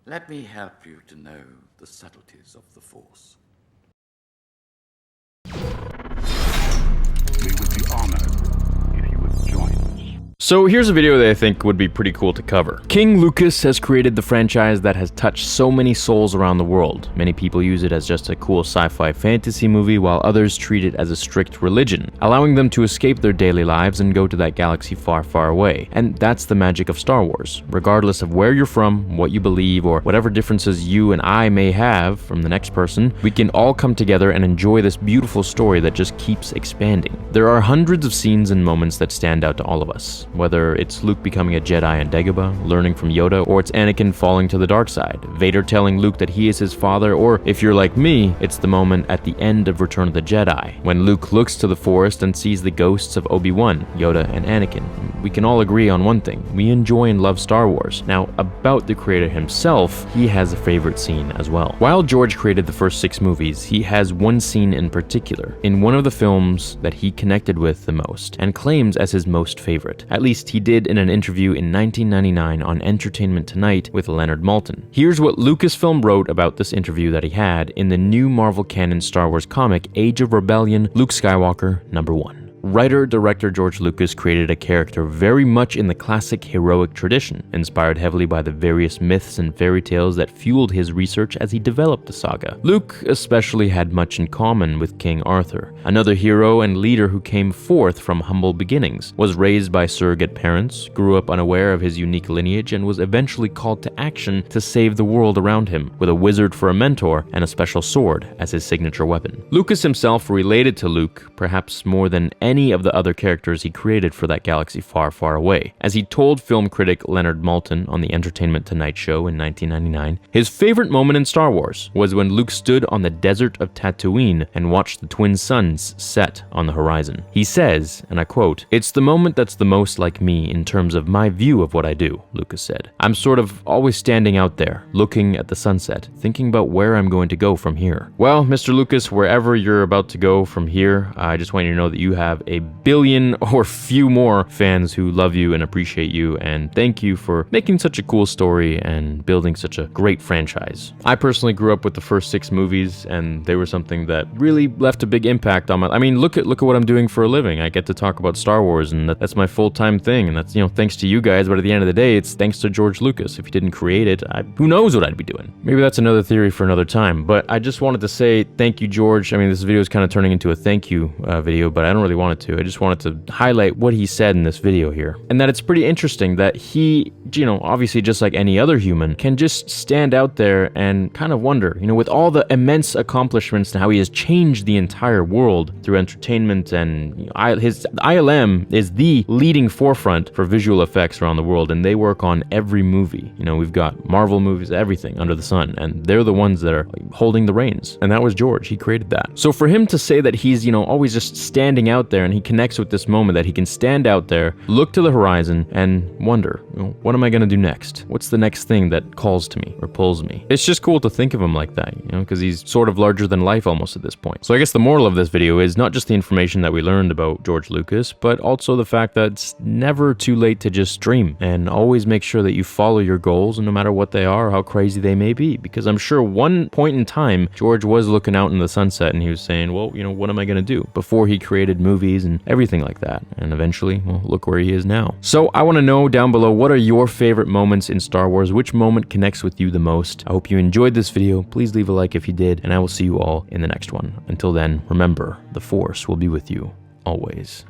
Let me help you to know the subtleties of the Force. We would be honored if you would join us. So here's a video that I think would be pretty cool to cover. King Lucas has created the franchise that has touched so many souls around the world. Many people use it as just a cool sci-fi fantasy movie, while others treat it as a strict religion, allowing them to escape their daily lives and go to that galaxy far, far away. And that's the magic of Star Wars. Regardless of where you're from, what you believe, or whatever differences you and I may have from the next person, we can all come together and enjoy this beautiful story that just keeps expanding. There are hundreds of scenes and moments that stand out to all of us. Whether it's Luke becoming a Jedi on Dagobah, learning from Yoda, or it's Anakin falling to the dark side, Vader telling Luke that he is his father, or if you're like me, it's the moment at the end of Return of the Jedi, when Luke looks to the forest and sees the ghosts of Obi-Wan, Yoda, and Anakin. We can all agree on one thing: we enjoy and love Star Wars. Now, about the creator himself, he has a favorite scene as well. While George created the first 6 movies, he has one scene in particular, in one of the films that he connected with the most, and claims as his most favorite. At least he did in an interview in 1999 on Entertainment Tonight with Leonard Maltin. Here's what Lucasfilm wrote about this interview that he had in the new Marvel Canon Star Wars comic Age of Rebellion, Luke Skywalker #1. Writer-director George Lucas created a character very much in the classic heroic tradition, inspired heavily by the various myths and fairy tales that fueled his research as he developed the saga. Luke especially had much in common with King Arthur, another hero and leader who came forth from humble beginnings, was raised by surrogate parents, grew up unaware of his unique lineage, and was eventually called to action to save the world around him, with a wizard for a mentor and a special sword as his signature weapon. Lucas himself related to Luke, perhaps more than any of the other characters he created for that galaxy far, far away. As he told film critic Leonard Maltin on the Entertainment Tonight show in 1999, his favorite moment in Star Wars was when Luke stood on the desert of Tatooine and watched the twin suns set on the horizon. He says, and I quote, "It's the moment that's the most like me in terms of my view of what I do," Lucas said. "I'm sort of always standing out there, looking at the sunset, thinking about where I'm going to go from here." Well, Mr. Lucas, wherever you're about to go from here, I just want you to know that you have a billion or few more fans who love you and appreciate you, and thank you for making such a cool story and building such a great franchise. I personally grew up with the first 6 movies, and they were something that really left a big impact on my... I mean, look at what I'm doing for a living. I get to talk about Star Wars, and that's my full-time thing, and that's, thanks to you guys, but at the end of the day, it's thanks to George Lucas. If he didn't create it, who knows what I'd be doing. Maybe that's another theory for another time, but I just wanted to say thank you, George. I mean, this video is kind of turning into a thank you video, but I don't really want it to. I just wanted to highlight what he said in this video here, and that it's pretty interesting that he, obviously just like any other human, can just stand out there and kind of wonder, with all the immense accomplishments and how he has changed the entire world through entertainment, and his ILM is the leading forefront for visual effects around the world, and they work on every movie. We've got Marvel movies, everything under the sun, and they're the ones that are holding the reins, and that was George. He created that. So for him to say that he's, always just standing out there, and he connects with this moment, that he can stand out there, look to the horizon, and wonder, what am I going to do next? What's the next thing that calls to me or pulls me? It's just cool to think of him like that, because he's sort of larger than life almost at this point. So I guess the moral of this video is not just the information that we learned about George Lucas, but also the fact that it's never too late to just dream, and always make sure that you follow your goals, no matter what they are or how crazy they may be, because I'm sure one point in time, George was looking out in the sunset and he was saying, well, what am I going to do? Before he created movies and everything like that. And eventually, well, look where he is now. So I want to know down below, what are your favorite moments in Star Wars? Which moment connects with you the most? I hope you enjoyed this video. Please leave a like if you did, and I will see you all in the next one. Until then, remember, the Force will be with you always.